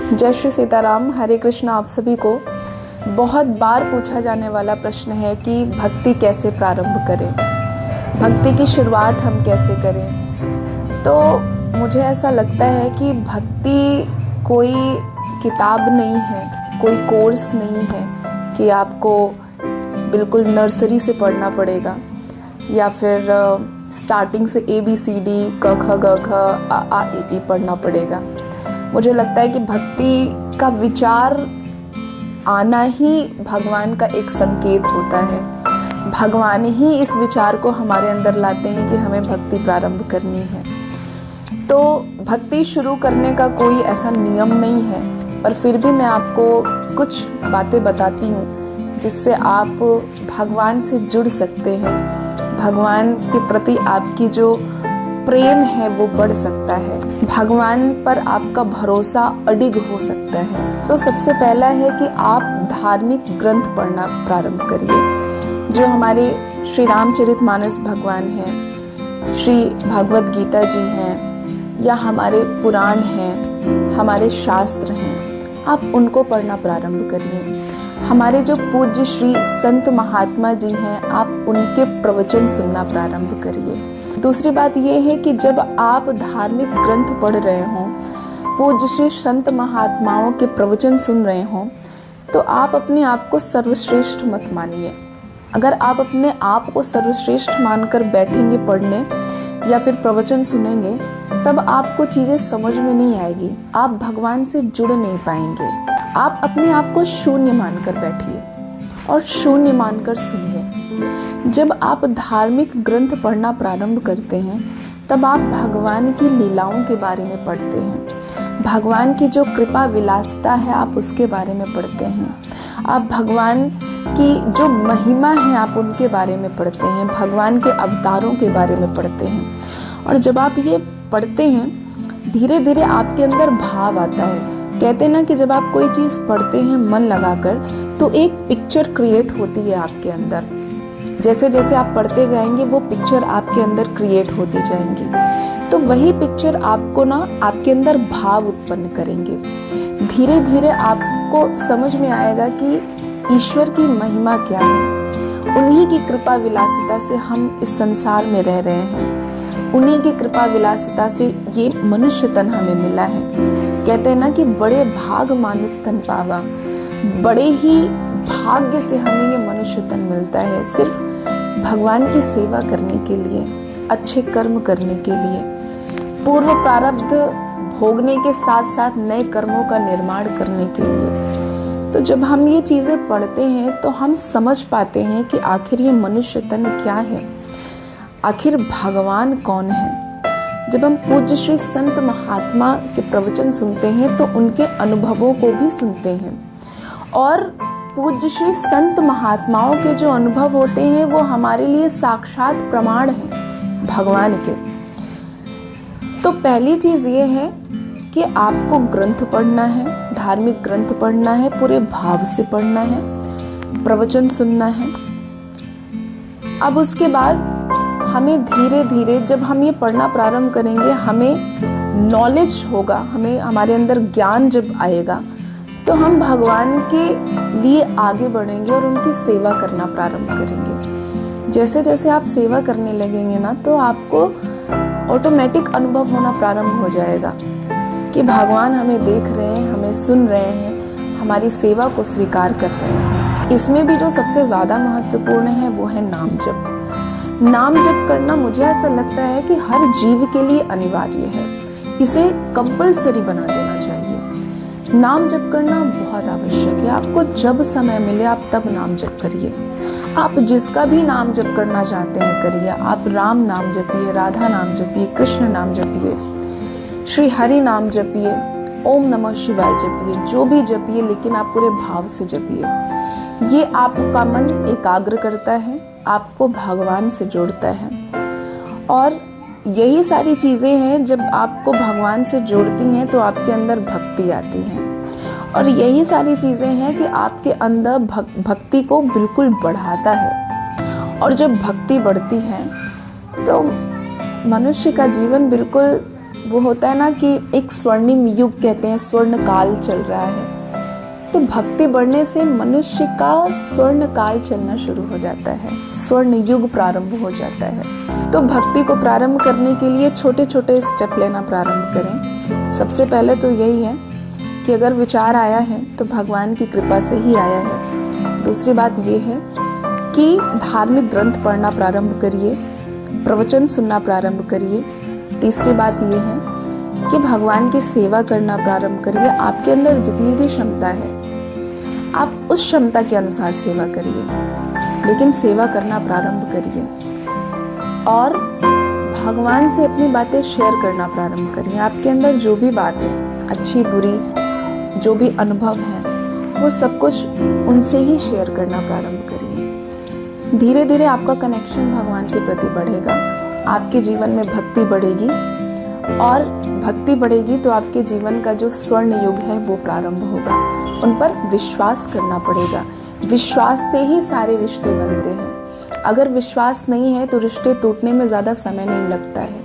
जय श्री सीताराम। हरे कृष्ण। आप सभी को बहुत बार पूछा जाने वाला प्रश्न है कि भक्ति कैसे प्रारंभ करें, भक्ति की शुरुआत हम कैसे करें। तो मुझे ऐसा लगता है कि भक्ति कोई किताब नहीं है, कोई कोर्स नहीं है कि आपको बिल्कुल नर्सरी से पढ़ना पड़ेगा या फिर स्टार्टिंग से ABCD क ख ग घ आ आ ई पढ़ना पड़ेगा। मुझे लगता है कि भक्ति का विचार आना ही भगवान का एक संकेत होता है। भगवान ही इस विचार को हमारे अंदर लाते हैं कि हमें भक्ति प्रारंभ करनी है। तो भक्ति शुरू करने का कोई ऐसा नियम नहीं है, पर फिर भी मैं आपको कुछ बातें बताती हूँ जिससे आप भगवान से जुड़ सकते हैं। भगवान के प्रति आपकी जो प्रेम है वो बढ़ सकता है, भगवान पर आपका भरोसा अडिग हो सकता है। तो सबसे पहला है कि आप धार्मिक ग्रंथ पढ़ना प्रारंभ करिए। जो हमारे श्री रामचरितमानस भगवान हैं, श्री भगवत गीता जी हैं, या हमारे पुराण हैं, हमारे शास्त्र हैं, आप उनको पढ़ना प्रारंभ करिए। हमारे जो पूज्य श्री संत महात्मा जी हैं, आप उनके प्रवचन सुनना प्रारंभ करिए। दूसरी बात यह है कि जब आप धार्मिक ग्रंथ पढ़ रहे हों, पूज्य श्री संत महात्माओं के प्रवचन सुन रहे हों, तो आप अपने आप को सर्वश्रेष्ठ मत मानिए। अगर आप अपने आप को सर्वश्रेष्ठ मानकर बैठेंगे पढ़ने या फिर प्रवचन सुनेंगे, तब आपको चीजें समझ में नहीं आएगी, आप भगवान से जुड़ नहीं पाएंगे। आप अपने आप को शून्य मानकर बैठिए और शून्य मानकर सुनिए। जब आप धार्मिक ग्रंथ पढ़ना प्रारंभ करते हैं, तब आप भगवान की लीलाओं के बारे में पढ़ते हैं, भगवान की जो कृपा विलासिता है आप उसके बारे में पढ़ते हैं, आप भगवान की जो महिमा है आप उनके बारे में पढ़ते हैं, भगवान के अवतारों के बारे में पढ़ते हैं। और जब आप ये पढ़ते हैं, धीरे धीरे आपके अंदर भाव आता है। कहते हैं ना कि जब आप कोई चीज़ पढ़ते हैं मन लगाकर, तो एक पिक्चर क्रिएट होती है आपके अंदर। जैसे जैसे आप पढ़ते जाएंगे वो पिक्चर आपके अंदर क्रिएट होती जाएंगी। तो वही पिक्चर आपको ना आपके अंदर भाव उत्पन्न करेंगे। धीरे धीरे आपको समझ में आएगा कि ईश्वर की महिमा क्या है। उन्हीं की कृपा विलासिता से हम इस संसार में रह रहे हैं, उन्हीं की कृपा विलासिता से ये मनुष्य तन हमें मिला है। कहते हैं ना कि बड़े भाग मानुष तन पावा, बड़े ही भाग्य से हमें ये मनुष्य तन मिलता है, सिर्फ भगवान की सेवा करने के लिए, अच्छे कर्म करने के लिए, पूर्व प्रारब्ध भोगने के साथ साथ नए कर्मों का निर्माण करने के लिए। तो जब हम ये चीजें पढ़ते हैं तो हम समझ पाते हैं कि आखिर ये मनुष्य तन क्या है, आखिर भगवान कौन है। जब हम पूज्य श्री संत महात्मा के प्रवचन सुनते हैं तो उनके अनुभवों को भी सुनते हैं, और पूज्य श्री संत महात्माओं के जो अनुभव होते हैं वो हमारे लिए साक्षात प्रमाण हैं भगवान के। तो पहली चीज ये है कि आपको ग्रंथ पढ़ना है, धार्मिक ग्रंथ पढ़ना है, पूरे भाव से पढ़ना है, प्रवचन सुनना है। अब उसके बाद हमें धीरे धीरे जब हम ये पढ़ना प्रारंभ करेंगे, हमें नॉलेज होगा, हमें हमारे अंदर ज्ञान जब आएगा, तो हम भगवान के लिए आगे बढ़ेंगे और उनकी सेवा करना प्रारंभ करेंगे। जैसे जैसे आप सेवा करने लगेंगे ना, तो आपको ऑटोमेटिक अनुभव होना प्रारंभ हो जाएगा कि भगवान हमें देख रहे हैं, हमें सुन रहे हैं, हमारी सेवा को स्वीकार कर रहे हैं। इसमें भी जो सबसे ज़्यादा महत्वपूर्ण है वो है नाम जप। नाम जप करना मुझे ऐसा लगता है कि हर जीव के लिए अनिवार्य है, इसे कंपलसरी बना देना चाहिए। नाम जप करना बहुत आवश्यक है। आपको जब समय मिले आप तब नाम जप करिए। आप जिसका भी नाम जप करना चाहते हैं करिए। आप राम नाम जपिए, राधा नाम जपिए, कृष्ण नाम जपिए, श्री हरि नाम जपिए, ओम नमः शिवाय जपिए, जो भी जपिए, लेकिन आप पूरे भाव से जपिए। ये आपका मन एकाग्र करता है, आपको भगवान से जोड़ता है। और यही सारी चीज़ें हैं, जब आपको भगवान से जोड़ती हैं तो आपके अंदर भक्ति आती है। और यही सारी चीज़ें हैं कि आपके अंदर भक्ति को बिल्कुल बढ़ाता है। और जब भक्ति बढ़ती है तो मनुष्य का जीवन बिल्कुल वो होता है ना कि एक स्वर्णिम युग कहते हैं, स्वर्ण काल चल रहा है। तो भक्ति बढ़ने से मनुष्य का स्वर्ण काल चलना शुरू हो जाता है, स्वर्ण युग प्रारंभ हो जाता है। तो भक्ति को प्रारंभ करने के लिए छोटे छोटे स्टेप लेना प्रारंभ करें। सबसे पहले तो यही है कि अगर विचार आया है तो भगवान की कृपा से ही आया है। दूसरी बात ये है कि धार्मिक ग्रंथ पढ़ना प्रारंभ करिए, प्रवचन सुनना प्रारंभ करिए। तीसरी बात ये है कि भगवान की सेवा करना प्रारंभ करिए। आपके अंदर जितनी भी क्षमता है आप उस क्षमता के अनुसार सेवा करिए, लेकिन सेवा करना प्रारंभ करिए और भगवान से अपनी बातें शेयर करना प्रारंभ करिए। आपके अंदर जो भी बात है, अच्छी बुरी जो भी अनुभव है, वो सब कुछ उनसे ही शेयर करना प्रारंभ करिए। धीरे धीरे आपका कनेक्शन भगवान के प्रति बढ़ेगा, आपके जीवन में भक्ति बढ़ेगी और भक्ति बढ़ेगी तो आपके जीवन का जो स्वर्ण युग है वो प्रारंभ होगा। उन पर विश्वास करना पड़ेगा। विश्वास से ही सारे रिश्ते बनते हैं। अगर विश्वास नहीं है तो रिश्ते टूटने में ज़्यादा समय नहीं लगता है।